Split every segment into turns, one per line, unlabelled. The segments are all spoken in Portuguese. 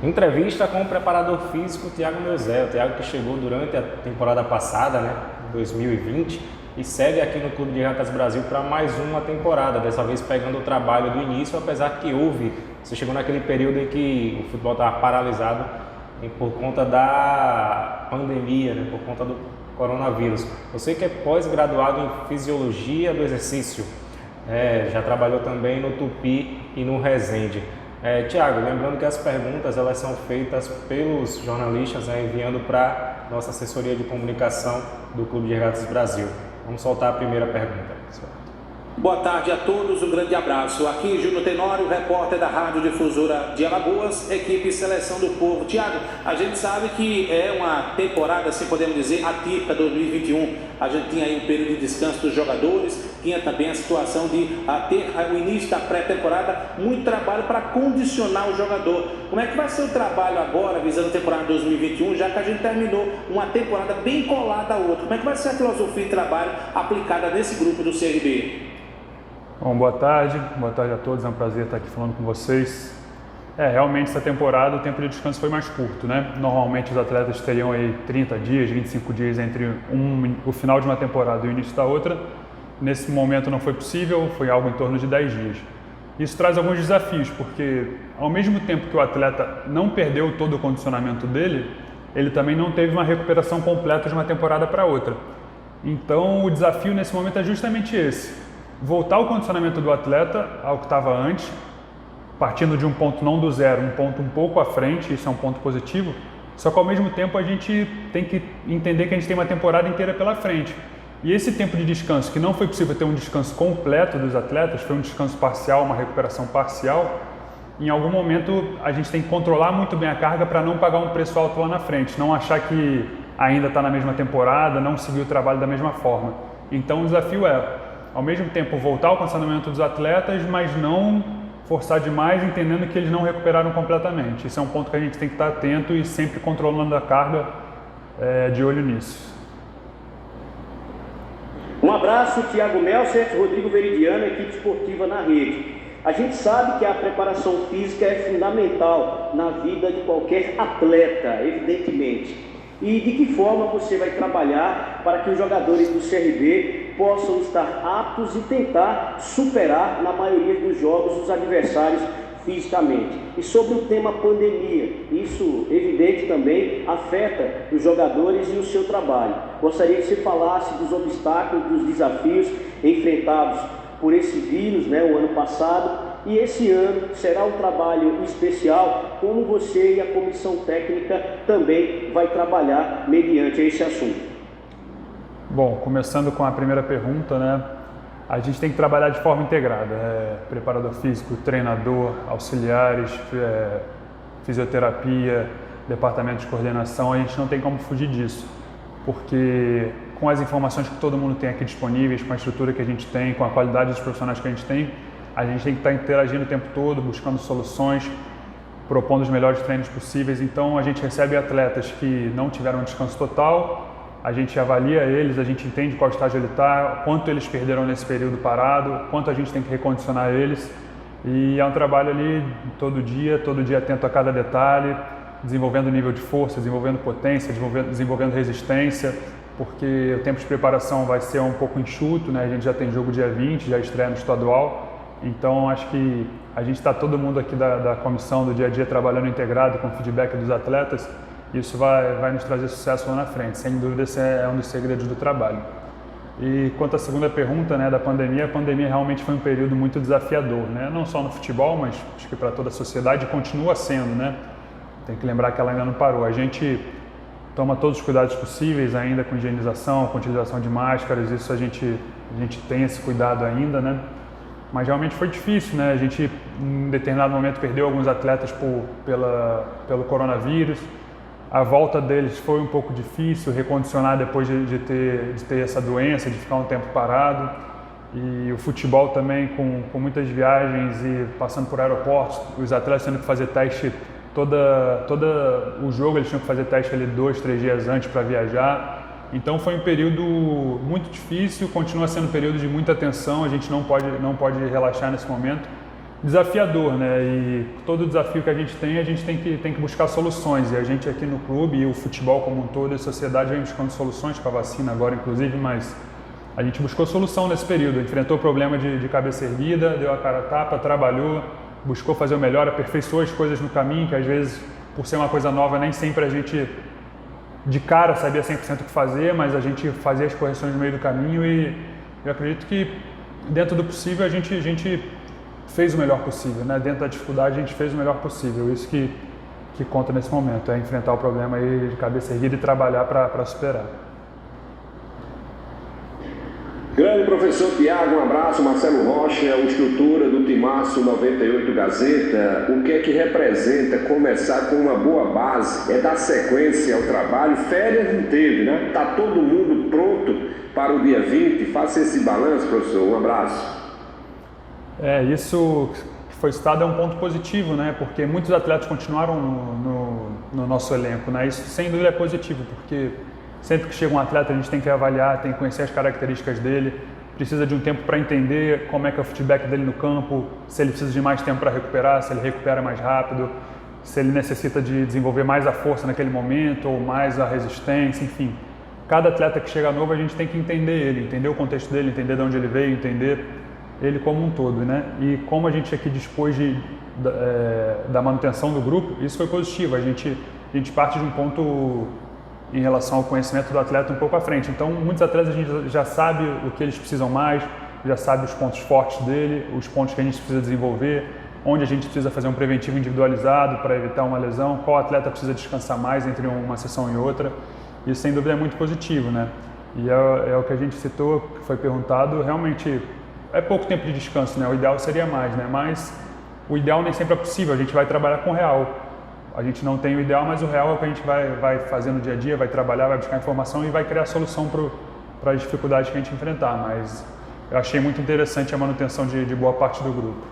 Entrevista com o preparador físico Thiago Meuzé, o Thiago que chegou durante a temporada passada, 2020, e segue aqui no Clube de Regatas Brasil para mais uma temporada, dessa vez pegando o trabalho do início, apesar que você chegou naquele período em que o futebol estava paralisado por conta da pandemia, por conta do coronavírus. Você que é pós-graduado em Fisiologia do Exercício, já trabalhou também no Tupi e no Resende. Thiago, lembrando que as perguntas elas são feitas pelos jornalistas, enviando para nossa assessoria de comunicação do Clube de Regatas Brasil. Vamos soltar a primeira pergunta.
Boa tarde a todos, um grande abraço. Aqui Júnior Tenório, repórter da Rádio Difusora de Alagoas, equipe Seleção do Povo. Tiago, a gente sabe que é uma temporada, assim podemos dizer, atípica 2021. A gente tinha aí um período de descanso dos jogadores, tinha também a situação de ter o início da pré-temporada, muito trabalho para condicionar o jogador. Como é que vai ser o trabalho agora, visando a temporada 2021, já que a gente terminou uma temporada bem colada a outra? Como é que vai ser a filosofia de trabalho aplicada nesse grupo do CRB?
Bom, boa tarde a todos, é um prazer estar aqui falando com vocês. Realmente essa temporada o tempo de descanso foi mais curto, né? Normalmente os atletas teriam aí 30 dias, 25 dias entre o final de uma temporada e o início da outra. Nesse momento não foi possível, foi algo em torno de 10 dias. Isso traz alguns desafios, porque ao mesmo tempo que o atleta não perdeu todo o condicionamento dele, ele também não teve uma recuperação completa de uma temporada para outra. Então o desafio nesse momento é justamente esse. Voltar o condicionamento do atleta ao que estava antes, partindo de um ponto não do zero, um ponto um pouco à frente, isso é um ponto positivo, só que ao mesmo tempo a gente tem que entender que a gente tem uma temporada inteira pela frente. E esse tempo de descanso, que não foi possível ter um descanso completo dos atletas, foi um descanso parcial, uma recuperação parcial, em algum momento a gente tem que controlar muito bem a carga para não pagar um preço alto lá na frente, não achar que ainda está na mesma temporada, não seguir o trabalho da mesma forma. Então o desafio ao mesmo tempo voltar ao condicionamento dos atletas, mas não forçar demais, entendendo que eles não recuperaram completamente. Esse é um ponto que a gente tem que estar atento e sempre controlando a carga, de olho nisso.
Um abraço, Thiago Melcer, Rodrigo Veridiano, equipe esportiva na rede. A gente sabe que a preparação física é fundamental na vida de qualquer atleta, evidentemente. E de que forma você vai trabalhar para que os jogadores do CRB possam estar aptos e tentar superar, na maioria dos jogos, os adversários fisicamente? E sobre o tema pandemia, isso, evidente, também afeta os jogadores e o seu trabalho. Gostaria que você falasse dos obstáculos, dos desafios enfrentados por esse vírus, o ano passado, e esse ano será um trabalho especial, como você e a comissão técnica também vai trabalhar mediante esse assunto.
Bom, começando com a primeira pergunta, a gente tem que trabalhar de forma integrada, preparador físico, treinador, auxiliares, fisioterapia, departamento de coordenação, a gente não tem como fugir disso, porque com as informações que todo mundo tem aqui disponíveis, com a estrutura que a gente tem, com a qualidade dos profissionais que a gente tem que estar interagindo o tempo todo, buscando soluções, propondo os melhores treinos possíveis. Então a gente recebe atletas que não tiveram descanso total, a gente avalia eles, a gente entende qual estágio ele está, quanto eles perderam nesse período parado, quanto a gente tem que recondicionar eles. E é um trabalho ali todo dia atento a cada detalhe, desenvolvendo nível de força, desenvolvendo potência, desenvolvendo resistência, porque o tempo de preparação vai ser um pouco enxuto, a gente já tem jogo dia 20, já estreia no estadual. Então acho que a gente está todo mundo aqui da comissão do dia a dia trabalhando integrado com o feedback dos atletas. Isso vai nos trazer sucesso lá na frente, sem dúvida esse é um dos segredos do trabalho. E quanto à segunda pergunta, da pandemia, a pandemia realmente foi um período muito desafiador, não só no futebol, mas acho que para toda a sociedade continua sendo, Tem que lembrar que ela ainda não parou. A gente toma todos os cuidados possíveis ainda com higienização, com utilização de máscaras, isso a gente tem esse cuidado ainda, Mas realmente foi difícil, A gente, em determinado momento, perdeu alguns atletas pelo coronavírus. A volta deles foi um pouco difícil, recondicionar depois de ter essa doença, de ficar um tempo parado. E o futebol também, com muitas viagens e passando por aeroportos, os atletas tendo que fazer teste, todo o jogo eles tinham que fazer teste ali 2, 3 dias antes para viajar. Então foi um período muito difícil, continua sendo um período de muita tensão, a gente não pode relaxar nesse momento, desafiador, né? E todo desafio que a gente tem que buscar soluções. E a gente aqui no clube e o futebol como um todo, a sociedade vem buscando soluções com a vacina agora, inclusive, mas a gente buscou solução nesse período. Enfrentou o problema de cabeça erguida, deu a cara a tapa, trabalhou, buscou fazer o melhor, aperfeiçoou as coisas no caminho, que às vezes, por ser uma coisa nova, nem sempre a gente de cara sabia 100% o que fazer, mas a gente fazia as correções no meio do caminho e eu acredito que dentro do possível a gente fez o melhor possível, né? Dentro da dificuldade a gente fez o melhor possível, isso que conta nesse momento, é enfrentar o problema aí de cabeça erguida e trabalhar para superar.
Grande professor Tiago, um abraço. Marcelo Rocha, o estrutura do Timaço 98 Gazeta. O que é que representa começar com uma boa base? É dar sequência ao trabalho. Férias não teve, né? Tá todo mundo pronto para o dia 20. Faça esse balanço, professor. Um abraço.
Isso que foi citado é um ponto positivo, né? Porque muitos atletas continuaram no nosso elenco, né? Isso sem dúvida é positivo, porque sempre que chega um atleta, a gente tem que avaliar, tem que conhecer as características dele, precisa de um tempo para entender como é que é o feedback dele no campo, se ele precisa de mais tempo para recuperar, se ele recupera mais rápido, se ele necessita de desenvolver mais a força naquele momento ou mais a resistência, enfim. Cada atleta que chega novo, a gente tem que entender ele, entender o contexto dele, entender de onde ele veio, entender ele como um todo, né? E como a gente aqui dispôs da manutenção do grupo, isso foi positivo, a gente parte de um ponto em relação ao conhecimento do atleta um pouco à frente. Então, muitos atletas a gente já sabe o que eles precisam mais, já sabe os pontos fortes dele, os pontos que a gente precisa desenvolver, onde a gente precisa fazer um preventivo individualizado para evitar uma lesão, qual atleta precisa descansar mais entre uma sessão e outra. Isso, sem dúvida, é muito positivo, né? E é o que a gente citou, que foi perguntado, realmente é pouco tempo de descanso, né? O ideal seria mais, né? Mas o ideal nem sempre é possível, a gente vai trabalhar com o real. A gente não tem o ideal, mas o real é o que a gente vai fazer no dia a dia, vai trabalhar, vai buscar informação e vai criar solução para as dificuldades que a gente enfrentar. Mas eu achei muito interessante a manutenção de boa parte do grupo.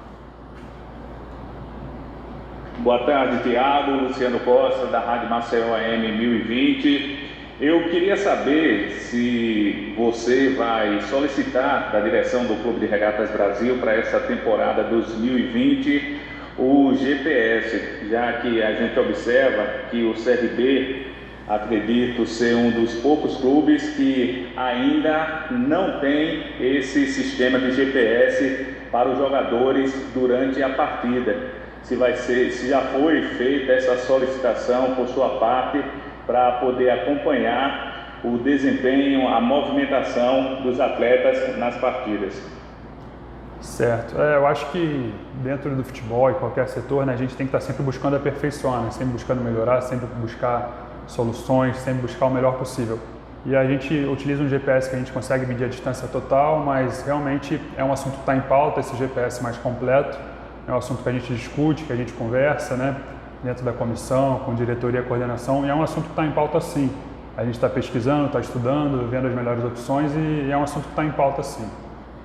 Boa tarde, Tiago. Luciano Costa, da Rádio Maceió AM 1020. Eu queria saber se você vai solicitar da direção do Clube de Regatas Brasil para essa temporada 2020 o GPS, já que a gente observa que o CRB, acredito ser um dos poucos clubes que ainda não tem esse sistema de GPS para os jogadores durante a partida. Se já foi feita essa solicitação por sua parte para poder acompanhar o desempenho, a movimentação dos atletas nas partidas.
Certo. Eu acho que dentro do futebol e qualquer setor, né, a gente tem que estar sempre buscando aperfeiçoar, né, sempre buscando melhorar, sempre buscar soluções, sempre buscar o melhor possível. E a gente utiliza um GPS que a gente consegue medir a distância total, mas realmente é um assunto que está em pauta, esse GPS mais completo. É um assunto que a gente discute, que a gente conversa, né, dentro da comissão, com diretoria e coordenação, e é um assunto que está em pauta sim. A gente está pesquisando, está estudando, vendo as melhores opções e é um assunto que está em pauta sim.